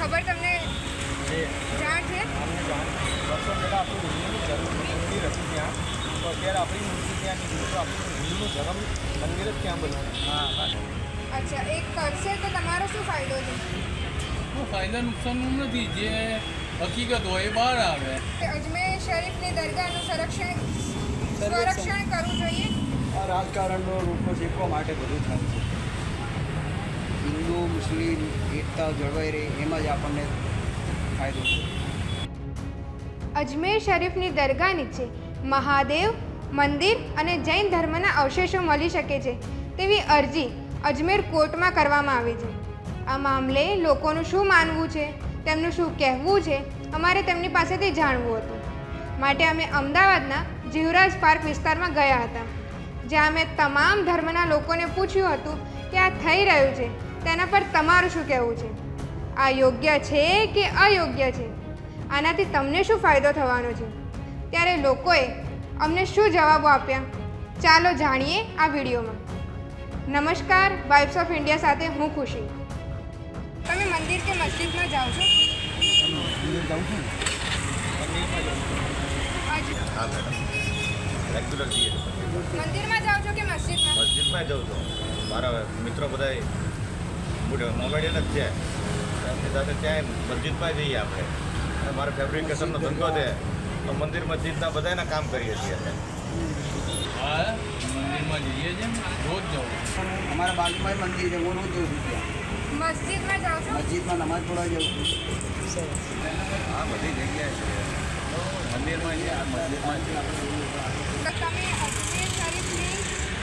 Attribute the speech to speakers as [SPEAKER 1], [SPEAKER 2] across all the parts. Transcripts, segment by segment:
[SPEAKER 1] ખબર તમને
[SPEAKER 2] છે
[SPEAKER 1] જાણ છે?
[SPEAKER 2] અમને જાણ વર્ષો પહેલાં આપણું હિન્દુનું મંદિર હતું ત્યાં, તો અત્યારે આપણી મૂર્તિ ત્યાં નીકળી, તો આપણું હિન્દુનું ધર્મ મંદિર જ ત્યાં બન્યું. હા,
[SPEAKER 1] અચ્છા, એક કરશે તો તમારો શું ફાયદો છે?
[SPEAKER 3] ફાયદા નુકસાનનું નથી, જે હકીકત હોય એ બહાર આવે.
[SPEAKER 1] કે અજમેર શરીફની દરગાહનું સંરક્ષણ કરવું જોઈએ.
[SPEAKER 4] આ રાજકારણનો રૂપો શીખવા માટે બધું થાય છે. હિન્દુ મુસ્લિમ એકતા જળવાઈ રહે એમાં જ આપણને ફાયદો છે.
[SPEAKER 1] અજમેર શરીફની દરગાહ નીચે મહાદેવ મંદિર અને જૈન ધર્મના અવશેષો મળી શકે છે તેવી અરજી અજમેર કોર્ટમાં કરવામાં આવી છે. આ મામલે લોકોનું શું માનવું છે, તેમનું શું કહેવું છે, અમારે તેમની પાસેથી જાણવું હતું. માટે અમે અમદાવાદના જીવરાજ પાર્ક વિસ્તારમાં ગયા હતા, જ્યાં અમે તમામ ધર્મના લોકોને પૂછ્યું હતું કે આ થઈ રહ્યું છે તેના પર તમારું શું કહેવું છે. આ યોગ્ય છે કે અયોગ્ય છે? આનાથી તમને શું ફાયદો થવાનો છે? ત્યારે લોકોએ અમને શું જવાબો આપ્યા, ચાલો જાણીએ આ વિડીયોમાં. નમસ્કાર, વાઇબ્સ ઓફ ઇન્ડિયા સાથે હું ખુશી. તમે મંદિર કે મસ્જિદમાં જાઓ છો?
[SPEAKER 2] મંદિર જાઉં છું ને, મંદિરમાં જાઉં છું.
[SPEAKER 5] હા મેડમ, રેગ્યુલર જઈએ છીએ.
[SPEAKER 1] મંદિરમાં જાઓ છો કે મસ્જિદમાં?
[SPEAKER 5] મસ્જિદમાં જાઉં છું. મારા મિત્રો બધા મોમેડિયન જ છે, એમની સાથે ત્યાં મસ્જિદમાં જઈએ આપણે. અને મારો ફેબ્રિકેશનનો ધંધો છે, તો મંદિર મસ્જિદના બધાના કામ કરીએ છીએ અમે.
[SPEAKER 3] હા, મંદિરમાં જઈએ છીએ ને, રોજ જાઉં.
[SPEAKER 4] અમારા બાજુમાં મંદિર છે, હું રોજ જઉં છું ત્યાં.
[SPEAKER 1] મસ્જિદમાં જાઓ છો?
[SPEAKER 4] મસ્જિદમાં નમાજ પઢવા જાઉં છું.
[SPEAKER 5] હા, બધી જગ્યાએ છે. મંદિરમાં છે, આ મસ્જિદમાં છે.
[SPEAKER 1] તો તમે અજમેર શરીફની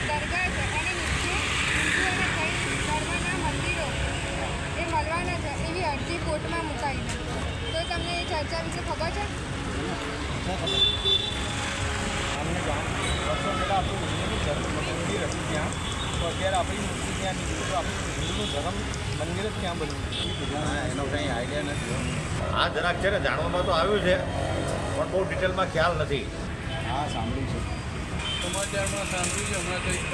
[SPEAKER 1] દરગાહ છે એની નીચે હિન્દુ અને જૈન ધર્મના મંદિરો એ મળવાના છે એવી અરજી કોર્ટમાં મુકાઈ છે. તો તમને એ ચર્ચા વિશે ખબર છે?
[SPEAKER 2] અમને જાણ વર્ષો પહેલાં આપણું હિન્દુનું મંદિર હતું ત્યાં, તો અત્યારે આપણી મૂર્તિ ત્યાં નીકળી, તો આપણું હિન્દુનું ધર્મ મંદિર જ ત્યાં બન્યું.
[SPEAKER 5] હા, એનો કંઈ આઈડિયા નથી. હા, જરાક છે ને, જાણવામાં તો આવ્યું છે, પણ બહુ ડિટેલમાં ખ્યાલ નથી.
[SPEAKER 4] હા, સાંભળ્યું છે.
[SPEAKER 3] સમાચારમાં સાંભળ્યું છે, હમણાં કંઈક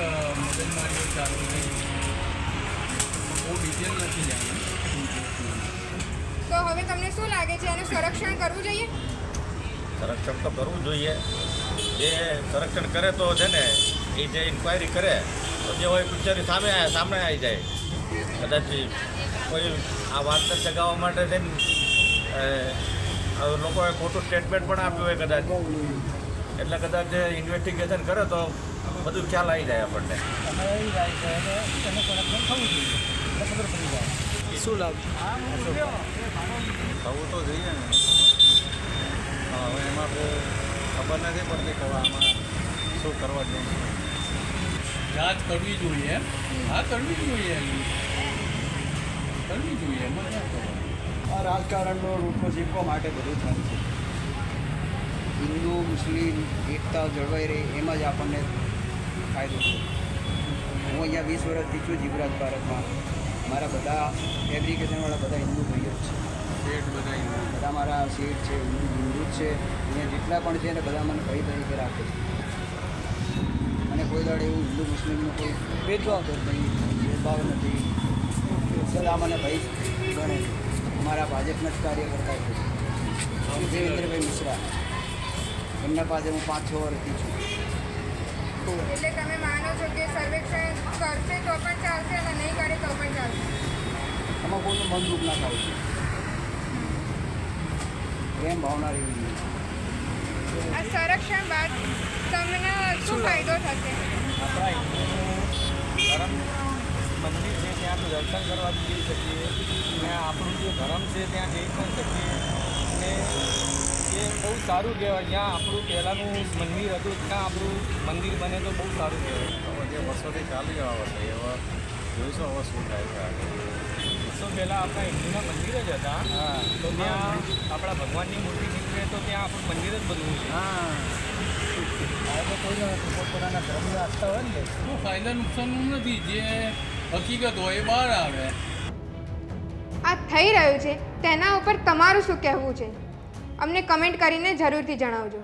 [SPEAKER 3] મગજમારીઓ ચાલુ થઈ, બહુ ડિટેલ નથી જાણ્યું.
[SPEAKER 1] તો હવે તમને શું લાગે છે, એનું સંરક્ષણ કરવું જોઈએ?
[SPEAKER 5] સંરક્ષણ તો કરવું જોઈએ. જે સંરક્ષણ કરે તો છે ને, એ જે ઇન્ક્વાયરી કરે તો જે હોય પિક્ચર સામે આવી જાય. કદાચ કોઈ આ વાતને ચગાવવા માટે છે ને લોકોએ ખોટું સ્ટેટમેન્ટ પણ આપ્યું હોય કદાચ, એટલે કદાચ ઇન્વેસ્ટિગેશન કરે તો બધું ખ્યાલ આવી જાય આપણને.
[SPEAKER 2] તમે એવી જાય છે કે એનું સંરક્ષણ થવું જોઈએ, એટલે ખબર પડી જાય.
[SPEAKER 4] શું લાભ?
[SPEAKER 5] થવું તો જોઈએ ને. હવે એમાં બહુ ખબર નથી પડતી કે આમાં શું કરવા જઈએ.
[SPEAKER 3] જાંચ કરવી જોઈએ. હા, કરવી જોઈએ, કરવી જોઈએ, એમાં ક્યાં કરવાનું.
[SPEAKER 4] આ રાજકારણનો રૂપો શીખવા માટે બધું થાય છે. હિન્દુ મુસ્લિમ એકતા જળવાઈ રહે એમાં જ આપણને ફાયદો છે. હું અહીંયા 20 વર્ષથી છું જીવરાજ પાર્કમાં. મારા બધા ફેબ્રિકેશનવાળા બધા હિન્દુ ભાઈઓ જ છે.
[SPEAKER 3] શેઠ બધા
[SPEAKER 4] બધા મારા શેઠ છે, હિન્દુ જ છે. અહીંયા જેટલા પણ છે ને બધા મને ભાઈ તરીકે રાખે છે. અને કોઈ દાડે એવું હિન્દુ મુસ્લિમનો કોઈ ભેદભાવ તો નહીં, ભેદભાવ નથી. સદા મને ભાઈ ગણે છે. અમારા ભાજપના જ કાર્યકર્તા છે દેવેન્દ્રભાઈ મિશ્રા, એમના પાસે હું 5-6 વર્ષથી છું.
[SPEAKER 1] એટલે તમે માનો છો કે સર્વેક્ષણ કરશે તો પણ ચાલશે અને નહીં કરે તો પણ ચાલશે?
[SPEAKER 4] આમાં કોઈનું મન દુઃખ ના થાય છે. પ્રેમ ભાવના રહેવી જોઈએ.
[SPEAKER 1] આ સંરક્ષણ બાદ તમને શું ફાયદો થશે?
[SPEAKER 2] આપણા હિન્દુનું ધર્મ મંદિર છે ત્યાં તો દર્શન કરવા જઈ શકીએ, અને આપણું જે ધર્મ છે ત્યાં જઈ પણ શકીએ. અને એ બહુ સારું કહેવાય. જ્યાં આપણું પહેલાંનું મંદિર હતું ત્યાં આપણું મંદિર બને તો બહુ સારું કહેવાય.
[SPEAKER 5] હવે જે વર્ષોથી ચાલી આવવા છે એવા જોઈશું હવે શું થાય છે આગળ.
[SPEAKER 2] વર્ષો પહેલાં આપણા હિન્દુના મંદિર જ હતા, તો ત્યાં આપણા ભગવાનની મૂર્તિ નીકળે તો ત્યાં આપણું મંદિર જ બનવું છે. હવે તો કોઈ પોતપોતાના ધર્મને આસ્થા હોય ને.
[SPEAKER 3] ફાયદા નુકસાનનું નથી, જે હકીકત હોય એ બહાર આવે.
[SPEAKER 1] આ થઈ રહ્યું છે તેના ઉપર તમારું શું કહેવું છે? અમને કમેન્ટ કરીને જરૂરથી જણાવજો.